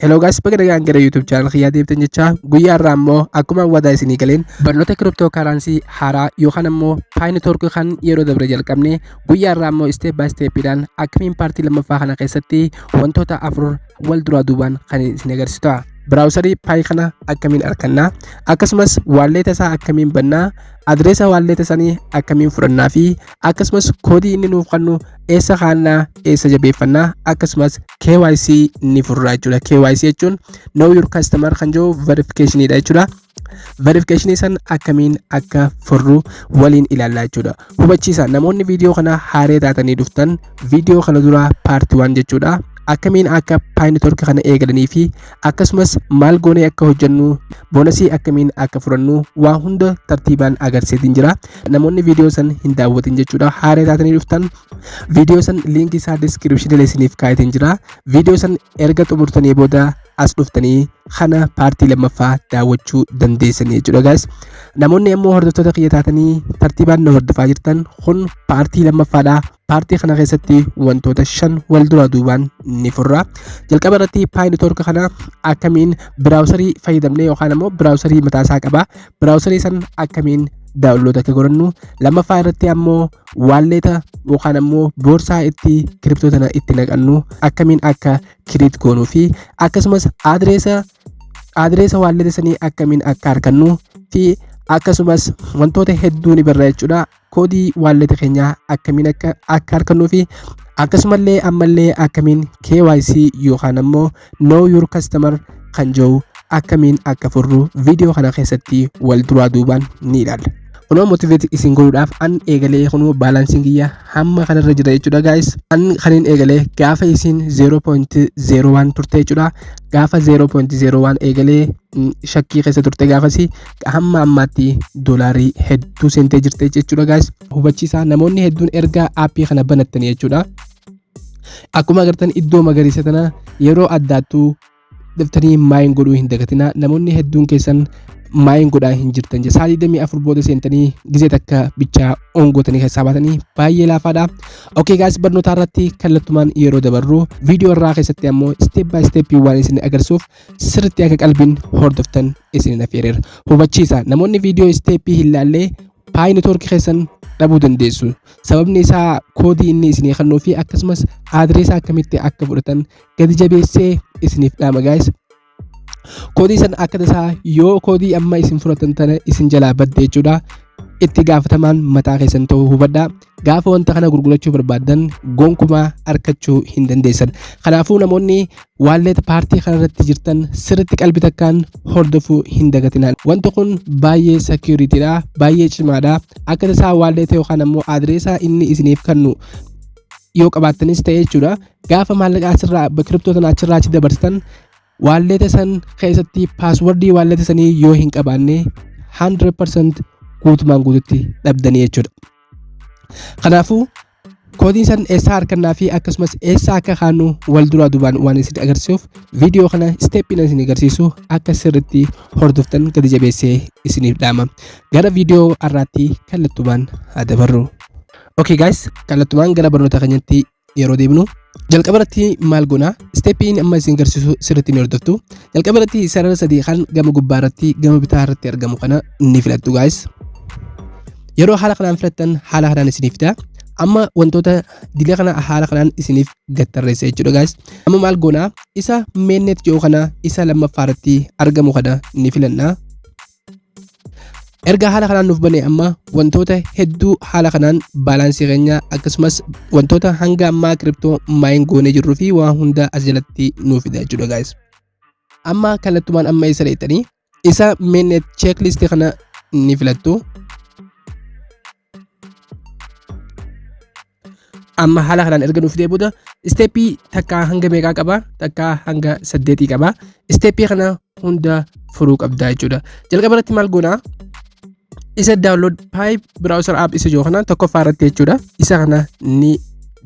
Hello guys, baga nagaan gara YouTube channel kiyyaa deebtan jecha guyyaa irraa immoo akkuma wadaa isinii galeen barnoota cryptocurrency haaraa yookaan immoo Paayinetoork kan yeroo dabre jalqabne guyyaa irraa immoo step by stepidhaan akkamiin paartii lammaffaa kana keessatti wantoota afur wal duraa duubaan kan isin agarsiisu. Browserii Pi kana akkamiin argannaa, akkasumas wallet isaa akkamiin bannaa, adreesa wallet isaanii akkamiin fudhannaa fi akkasumas koodii inni nuuf kennu eessa kaa'annaa, eessa jabeeffannaa, akkasumas KYC ni furraa jechuudha. KYC jechuun know your customer kan jiru verification dha jechuudha. Verification san akkamiin akka furru waliin ilaallaa jechuudha. Hubachiisa namoonni viidiyoo kana haaree taatanii dhuftan viidiyoo kana dura part 1 jechuudha. Akkamiin akka Paayinetoork kana eegalanii fi akkasumas maal goonee akka hojjennu boonasii akkamiin akka fudhannu waa hunda tartiibaan agarsiisin jira. Namoonni viidiyoo san hin daawwatin jechuudha haaree taatanii dhuftan viidiyoo san linkii isaa description isiniif kaa'etin jira. Viidiyoo san erga xumurtanii booda as dhuftanii kana paartii lammaffaa daawwachuu dandeessanii jechuudha guys. Namoonni immoo hordoftoota kiyya taatanii tartiibaan na hordofaa jirtan kun paartii lammaffaadha. Paartii kana keessatti wantoota 5 wal duraa duubaan ni furra. Jalqaba irratti Paayinetoork kana akkamiin browserii fayyadamnee yookaan immoo browserii mataa isaa qaba. Browserii san akkamiin daawunlood akka godhannu, lammaffaa irratti ammoo waalleeta yookaan ammoo boorsaa itti kiriptoo tana itti naqannu akkamiin akka kiriit goonuu fi akkasumas adreesa waalleeta sanii akkamiin akka argannu fi akkasumas wantoota hedduu ni barra jechuudha. Koodii waalleeta keenyaa akkamiin akka argannuu fi akkasumallee ammallee akkamiin KYC yookaan ammoo know your customer kan jiru akkamiin akka furru viidiyoo kana keessatti wal duraa duubaan ni ilaalla. Kunoo motivate isin godhuudhaaf an eegalee kunoo baalaansiin kiyya hamma kanarra jira jechuudha guys. An kaniin eegalee gaafa isin 0.01 turte jechuudha. Gaafa 0.01 eegalee shakkii keessa turte gaafasi hamma ammaatti doolaarii hedduu seentee jirte jechuudha guys. Hubachiisaa namoonni hedduun erga aappii kana banattanii jechuudha. Akkuma agartan iddoo magariisa tana yeroo addaattuu daftanii maayin godhuu hin dagatina. Namoonni hedduun keessan maayin godhaa hin jirtan jechuudha. Sa'aatii 24 booda seentanii gizee takka bichaa ongootanii keessaa baatanii baay'ee laafaadha. Okay guys, barnoota irratti kallattumaan yeroo dabarru viidiyoo irraa keessatti ammoo step by step waan isin agarsiisuuf sirriitti akka qalbiin hordoftan isin affeereera. Hubachiisa namoonni viidiyoo step hin ilaalle Paayinetoork keessan dhabuu dandeessu. Sababni isaa koodii inni isinii kennuu fi akkasumas adreesa akkamitti akka fudhatan gadi jabeessee isiniif dhaama guys. Koodii san akka tasaa yoo koodii amma isin fudhatan tana isin jalaa badde jechuudha. Itti gaafatamaan mataa keessan ta'uu hubadhaa. Gaafa wanta kana gurgurachuu barbaadan gonkumaa argachuu hin dandeessan. Kanaafuu namoonni waalleeta paartii kanarratti jirtan sirriitti qalbii takkaan hordofuu hin dagatinaan. Wanti kun baay'ee securityidha, baay'ee cimaadha. Akka tasaa waalleeta yookaan ammoo adreesa inni isiniif kennu yoo qabaattanis ta'e jechuudha. Gaafa maallaqa asirraa kiriptoo tana achirraa achi dabarsitan waalleeta san keessatti paaswordii waalleeta sanii yoo hin qabaanne 100% guutumaan guututti dhabdanii jechuudha. Kanaafuu koodiin san eessaa argannaa fi akkasumas eessaa akka kaannu wal duraa duubaan waan isin agarsiisuuf viidiyoo kana steppiin isin agarsiisu akka sirriitti hordoftan gadi jabeessee isiniif dhaama. Gara viidiyoo har'aatti kallattumaan haa dabarru. Okay guys, kallattumaan gara barnoota keenyatti yeroo deebinu jalqaba irratti maal goona? Steppiin amma isin agarsiisu sirriitti ni hordoftu. Jalqaba irratti sarara sadii kan gama gubbaa irratti gama bitaa irratti argamu kana ni filattu guys. Yeroo haala kanaan filattan haala kanaan isiniif ta'a. Amma wantoota dilee kana haala kanaan isiniif gattarreessa jechuudha guys. Amma maal goona? Isa mainnet jedhu kana isa lammaffaa irratti argamu kana ni filanna. Erga haala kanaan nuuf bane amma wantoota hedduu haala kanaan baalaansii keenya akkasumas wantoota hanga ammaa kiriptoo maayin goonee jirruu fi waan hunda as jalatti nuuf fida jechuudha guys. Amma kallattumaan amma isa dheettanii isa mainnet checklist kana ni filattu. Amma haala kanaan erga nuuf fidee booda steppii takka hanga meeqaa qaba? Takka hanga 8 qaba. Steppii kana hunda furuu qabda jechuudha. Jalqaba irratti maal goona? Isa download Pi browser app isa jiru kana tokkoffaa irratti jechuudha. Isa kana ni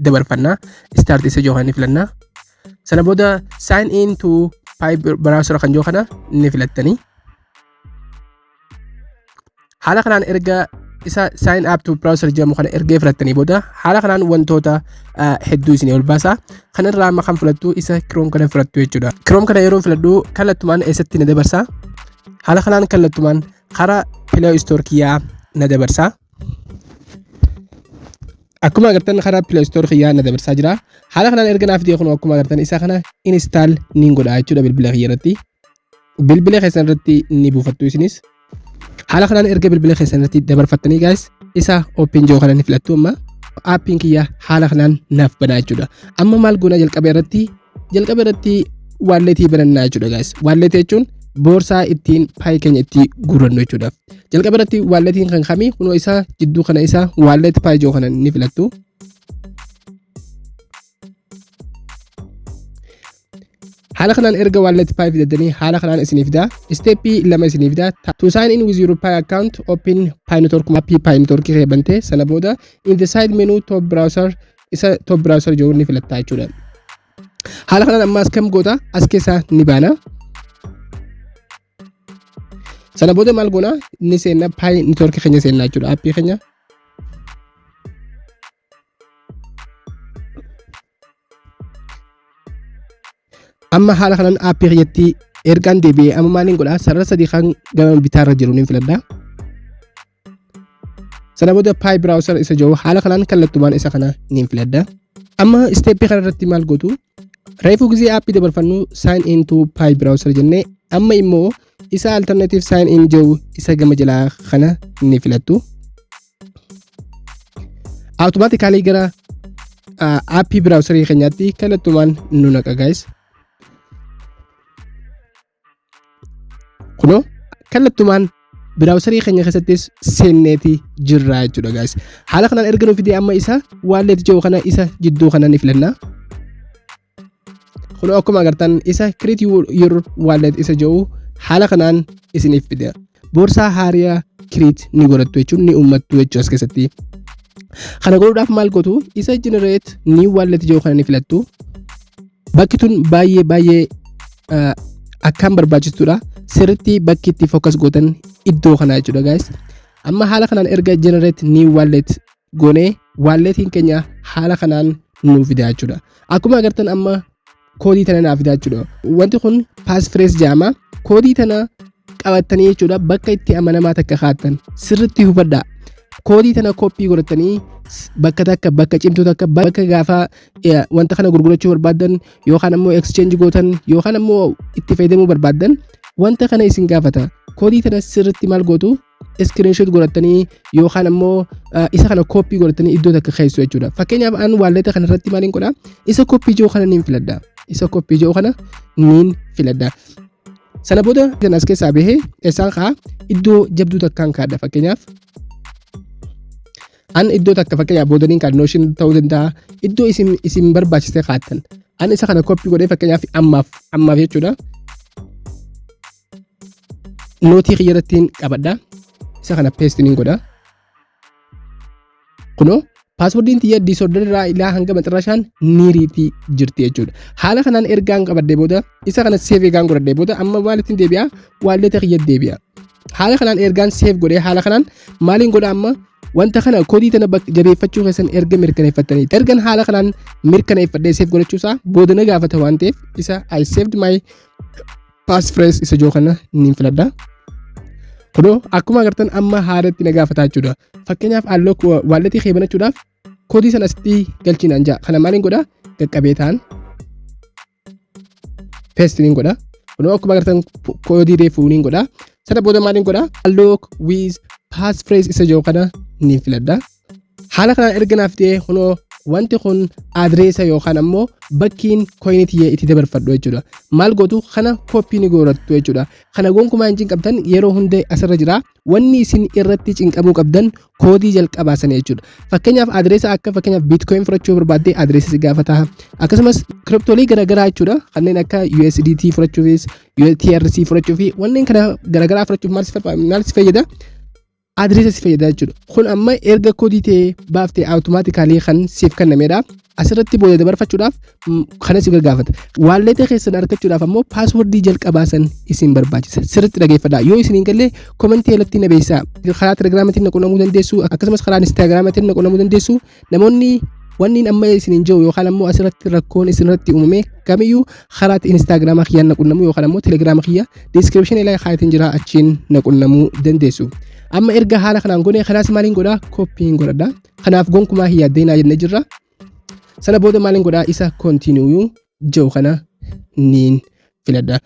dabarfanna. Start isa jiru kana ni filanna. Sana booda sign in to Pi browser kan jiru kana ni filattanii. Haala kanaan erga isa sign up to browser jedhamu kana ergee filattanii booda haala kanaan wantoota hedduu isinii ol baasa. Kanarraa amma kan filattu isa Chrome kana filattu jechuudha. Chrome kana yeroo filadhu kallattumaan eessatti na dabarsa. Haala kanaan kallattumaan karaa Play Store kiyyaa na dabarsa. Akkuma agartan karaa Play Store kiyyaa na dabarsaa jira. Haala kanaan erga naaf deeqnu akkuma agartan isa kana install niin godha jechuudha bilbila kiyya irratti. Bilbila keessan irratti ni buufattu isinis. Haala kanaan erga bilbila keessan irratti dabarfattanii guys isa open joo kana ni filattu. Amma appiin kiyya haala kanaan naaf banaa jechuudha. Amma maal goona jalqaba irratti walletii banannaa jechuudha guys. Walletii jechuun boorsaa ittiin paayii keenya itti guurannu jechuudha. Jalqaba irratti walletiin kan kamii kunoo isa jidduu kana isa wallet paayii joo kana ni filattu. Haala kanaan erga wallet paayii fidattanii haala kanaan isinii fida. Steppii lama isinii fida. To sign in with your Pi account, open Pi Network appii Pi Network keebante sana booda in the side menu top browser isa top browser joo ni filattaa jechuudha. Haala kanaan amma as kam goota as keessa ni baana. Sana booda maal goona ni seenna Pi Network keenya seenna jechuudha appii keenya. Amma haala kanaan appii keeyyatti ergaan deebi'ee amma maaliin godhaa sarara sadii kan gama bitaarra jiru ni filadha. Sana booda Pi browser isa jiru haala kanaan kallattumaan isa kana ni filadha. Amma steppii kana irratti maal gootu reefuu gizee appii dabarfannu sign in to Pi browser jennee amma immoo isa alternative sign in jiru isa gama jalaa kana ni filattu. Automatically gara appii browserii keenyaatti kallattumaan nu naqa guys. Kunoo kallattumaan browserii keenya keessattis seenneeti jirra jechuudha guys. Haala kanaan erga nu fidee amma isa wallet jiru kana isa jidduu kana ni filanna. Kunoo akkuma agartan isa create your wallet isa jiru haala kanaan isiniif fida. Boorsaa haaraa create ni godhattu jechuun ni uummattu jechuudha as keessatti. Kana godhuudhaaf maal gootu isa generate new wallet jiru kana ni filattu. Bakki tun baay'ee akkaan barbaachistuudha. Sirriitti bakki itti focus gootan iddoo kana jechuudha guys. Amma haala kanaan erga generate new wallet goone walletiin keenya haala kanaan nu fida jechuudha. Akkuma agartan amma koodii tana naaf fida jechuudha. Wanti kun passphrase jedhama. Koodii tana qabattanii jechuudha bakka itti amanamaa takka kaa'attan sirriitti hubadhaa. Koodii tana copy godhatanii bakka takka bakka cimtuu takka bakka gaafa wanta kana gurgurachuu barbaadan yookaan ammoo exchange gootan yookaan ammoo itti fayyadamuu barbaadan wanta kana isin gaafata. Koodii tana sirriitti maal gootu screenshot godhatanii yookaan ammoo isa kana copy godhatanii iddoo takka keessu jechuudha. Fakkeenyaaf an wallet kana irratti maaliin godha isa copy jiru kana niin filadha. Isa copy jiru kana niin filadha. Sana booda kan as keessaa bahee isaan kaa iddoo jabduu takkaan kaadha. Fakkeenyaaf an iddoo takka fakkeenyaaf boodaniin kan notion ta'uu danda'a. Iddoo isin barbaachiste kaattan. An isa kana copy godhee fakkeenyaaf ammaaf jechuudha. Nootii kiyya irrattiin qabadha. Isa kana paste niin godha. Kunoo paaswordiin tiyya disorder irraa ilaa hanga maxxarashaan niiriitii jirti jechuudha. Haala kanaan ergaan qabadhee booda isa kana save egaan godhadhee booda amma maalittiin deebi'a wallet kiyya deebi'a. Haala kanaan ergaan save godhee haala kanaan maaliin godha amma wanta kana koodii tana jabeeffachuu keessan erga mirkaneeffattanii ergan haala kanaan mirkaneeffadhee save godhachuusaa booda na gaafata waan ta'eef isa I saved my passphrase isa jiru kana niin filadha. Kunoo akkuma agartan amma haaratti na gaafata jechuudha. Fakkeenyaaf unlock walletii kee banachuudhaaf koodii sana asitti galchinaan ja'a. Kana maaliin godha qaqqabee ta'an paste niin godha. Kunoo akkuma agartan koodii reefuu niin godha. Sana booda maaliin godha unlock with passphrase isa jiru kana niin filadha. Haala kanaan erga naaf ta'ee kunoo wanti kun adreesa yookaan ammoo bakkiin coinitiyee itti dabarfadhu jechuudha. Maal gootu kana copy ni godhattu jechuudha. Kana gonkumaa hin cinqabdan yeroo hundee asirra jira. Wanni isin irratti cinqabuu qabdan koodii jalqabaa sana jechuudha. Fakkeenyaaf adreesa akka fakkeenyaaf bitcoin fudhachuu barbaadde adreesa si gaafata. Akkasumas kiriptoolee garaagaraa jechuudha. Kanneen akka USDT fudhachuufis, TRC fudhachuu fi wanneen kana garaagaraa fudhachuuf maal si fayyada? adreesa si fayyada jechuudha. Kun amma erga koodii ta'ee baaftee awutomaatikaalii kan siif kennameedha. Asirratti booda dabarfachuudhaaf kana si gaafata. Waalleeta keessan argachuudhaaf ammoo paaswordii jalqabaa san isin barbaachisa. Sirriitti dhageeffadhaa. Yoo isin hin galle komentii irratti na beeksisaa. Karaa telegiraamaatiin na quunnamuu dandeessu, akkasumas karaa instaagiraamaatiin na quunnamuu dandeessu. Namoonni wanni amma isin hin jiru yookaan ammoo asirratti rakkoon isinirratti uumame kamiyyuu karaa instaagiraamaa kiyyaan na quunnamuu yookaan ammoo telegiraama kiyya diiskiripshinii ilaa kaayatiin jira achiin na quunnamuu dandeessu. Amma erga haala kanaan goone kanaas maaliin godhaa koppiin godhadha. Kanaaf gonkumaa hin yaaddeenaa jennee jirra. Sana booda maaliin godhaa isa kontiiniyuu jiru kana niin filadha.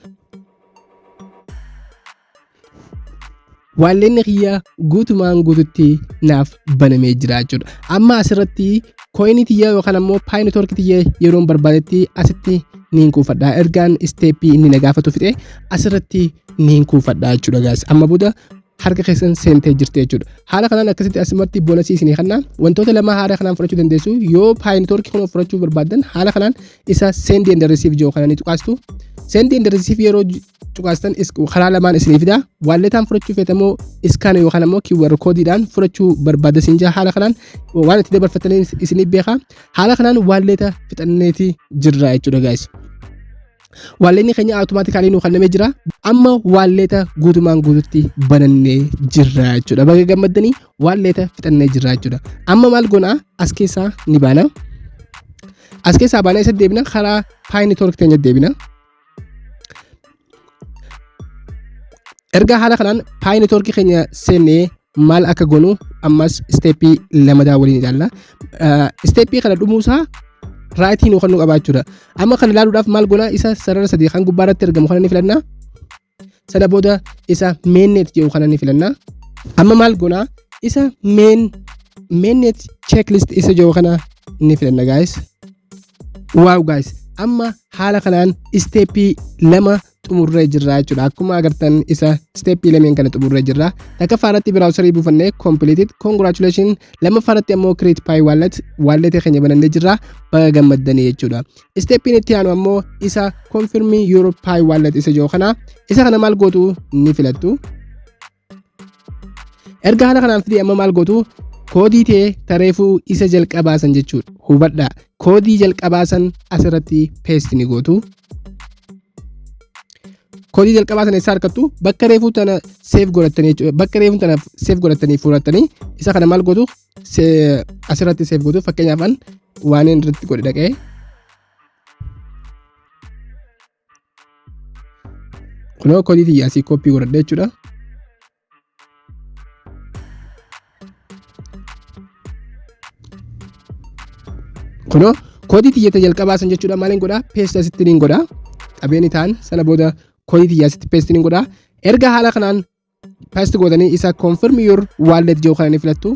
Waalleen kiyya guutumaan guututti naaf banamee jira jechuudha. Amma asirratti koinii tiyya yookaan ammoo paayinetoorkii tiyya yeroon barbaadetti asitti niin kuufadha. Ergaan isteeppii inni na gaafatu fixe asirratti niin kuufadha jechuudha guys. Amma booda harka keessan seentee jirti jechuudha. Haala kanaan akkasitti asumatti boonasii isinii kanna wantoota lama haala kanaan fudhachuu dandeessu. Yoo paayinetoorkii kana fudhachuu barbaadan haala kanaan isa send and receive jiru kanaan tuqaastu. Send and receive yeroo tuqaastan karaa lamaan isinii fida. Waalleetaan fudhachuu feetamoo iskaan yookaan ammoo QR koodiidhaan fudhachuu barbaada sinjaa haala kanaan waan itti dabarfatanii isinii beeka. Haala kanaan waalleeta fixanneeti jirra jechuudha guys. Waalleen keenya awutomaatikaalii nu kennamee jira. Amma waalleeta guutumaan guututti banannee jirra jechuudha. Baga gammaddanii waalleeta fixannee jirra jechuudha. Amma maal goonaa as keessaa ni baana. As keessaa baanaa isa deebina karaa paayinetoorkii teenya deebina. Erga haala kanaan paayinetoorkii keenya seennee maal akka goonu ammas isteeppii lama waliin ilaalla. Isteeppii kana dhumuusaa raayitiin kan nu qabaachuudha. Amma kan ilaaluudhaaf maal goona isa sarara sadii kan gubbaarratti argamu kana ni filanna. Sana booda isa mainnet jedhu kana ni filanna. Amma maal goona isa mainnet checklist isa jedhu kana ni filanna guys. Wow guys. Amma haala kanaan isteeppii lama xumurree jirra jechuudha. Akkuma agartan isa isteeppii lameen kana xumurree jirra. Takkaffaaratti biraawusarii buufannee completed. Congratulations. Lammaffaarratti ammoo create pi wallet keenya banannee jirra. Baga gammaddanii jechuudha. Isteeppiin itti aanu ammoo isa confirm your pi wallet isa jedhu kana. Isa kana maal gootu ni filattu. Erga haala kanaan fidii amma maal gootu koodii ta'ee tareefuu isa jalqabaasan jechuudha. Hubadhaa. Koodii jalqabaasan asirratti paste ni gootu. Koodii jalqabaasan isa argattu bakka reefuu tana save godhattanii jechuudha. Bakka reefuu tana save godhattanii fudhattanii isa kana maal gootu asirratti save gootu. Fakkeenyaaf waan irratti godhe dhaqee kunoo koodii xiyyaasii koppii godhadhe jechuudha. Kunoo koodii xiyyata jalqabaasan jechuudha. Maaliin godhaa paste asitti niin godhaa. Qabeeni ta'an sana booda koodii xiyyaasitti paste niin godhaa. Erga haala kanaan paste godhanii isa confirm your wallet jedhu kana ni filattu.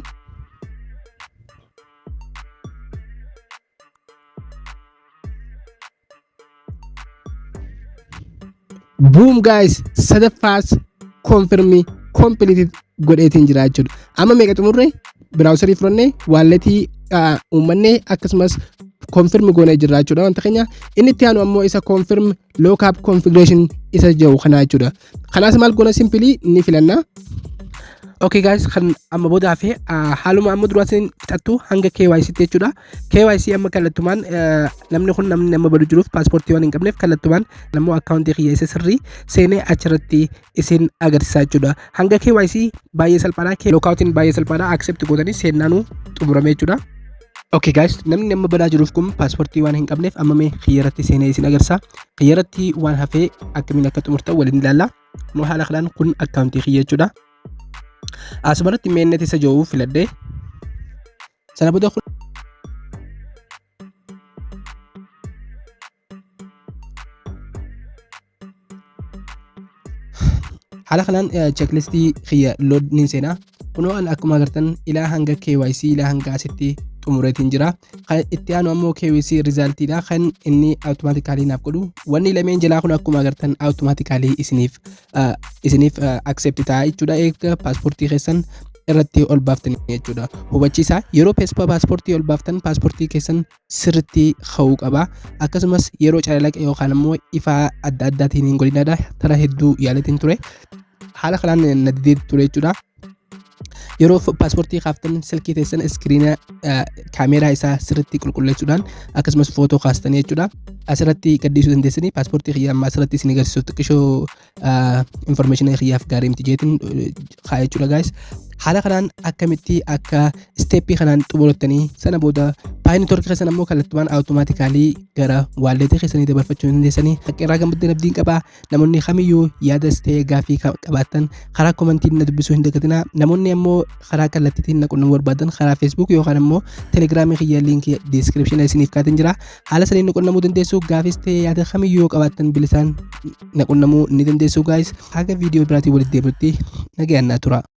Boom guys, sadaffaas confirm completed godheetiin jira jechuudha. Amma meeqa xumurre biraawusarii fudhannee walletii uummanne akkasumas confirm goonee jirra jechuudha. Wanta keenya inni itti aanu ammoo isa confirm lookup configuration isa jedhu kana jechuudha. Kanaas maal goona simply ni filanna. Okay guys, kan amma booda hafe haaluma amma duraatiin fixattu hanga KYC jechuudha. KYC amma kallattumaan namni kun namni amma badu jiruuf paaspoortii waan hin qabneef kallattumaan nammoo akkaawuntii kiyya isa sirrii seenee achirratti isin agarsiisaa jechuudha. Hanga KYC baay'ee salphaadha. Lookaatiin baay'ee salphaadha. Accept gootanii seennaanuu xumurame jechuudha. Okay guys, namni amma badaa jiruuf kun paaspoortii waan hin qabneef amma mee kiyyarratti seenee isin agarsiisa. Kiyyarratti waan hafee akkamiin akka xumurtan waliin ilaalla. Kunoo haala kanaan kun akkaawuntii kiyya jechuudha. Asumarratti mainnet isa jedhu filadhee sana booda haala kanaan checklistii kiyya load nin seenaa. Kunoo an akkuma agartan ilaa hanga KYC ilaa hanga asitti xumureetiin jira. Kan itti aanu ammoo KYC resultiidha kan inni automatically naaf godhu. Wanni lameen jalaa kun akkuma agartan automatically isiniif accept ta'a jechuudha. Eega paaspoortii keessan irratti ol baaftanii jechuudha. Hubachiisa yeroo paaspoortii ol baaftan paaspoortii keessan sirriitti ka'uu qaba. Akkasumas yeroo calalaqa yookaan ammoo ifa adda addaatiin hin godhinadha. Tara hedduu yaalatiin ture. Haala kanaan na didee ture jechuudha. yeroo paaspoortii kaaftan silkii teessan iskiriina kaameeraa isaa sirriitti qulqulleessuudhaan akkasumas footoo kaastanii jechuudha. Asirratti gaddisuu dandeessanii paaspoortii kiyyaa amma asirratti isin agarsiisu xiqqishoo information kiyyaaf gaarii miti jeetiin kaa jechuudha guys. Haala kanaan akkamitti akka steepii kanaan xumurattanii sana booda paayinitorkii keessan ammoo kallattumaan awutomaatikaalii gara waalleetii keessanii dabarfachuu dandeessanii. Haqqeerraa gammaddeen abdiin qabaa. Namoonni kamiyyuu yaadas ta'ee gaafii qabaattan karaa komentiin na dubbisuu hin dagatinaa. Namoonni ammoo karaa kallattiitiin na qunnamuu barbaadan karaa Facebook yookaan ammoo telegiraamii kiyya liinkii description isiniif kaa'een jira. Haala saniin na qunnamuu dandeessu. Gaafis ta'ee yaada kamiyyuu qabaattan bilisaan na qunnamuu ni dandeessu guys. Haga viidiyoo biraatii walitti deebinutti nagayaan naa tura.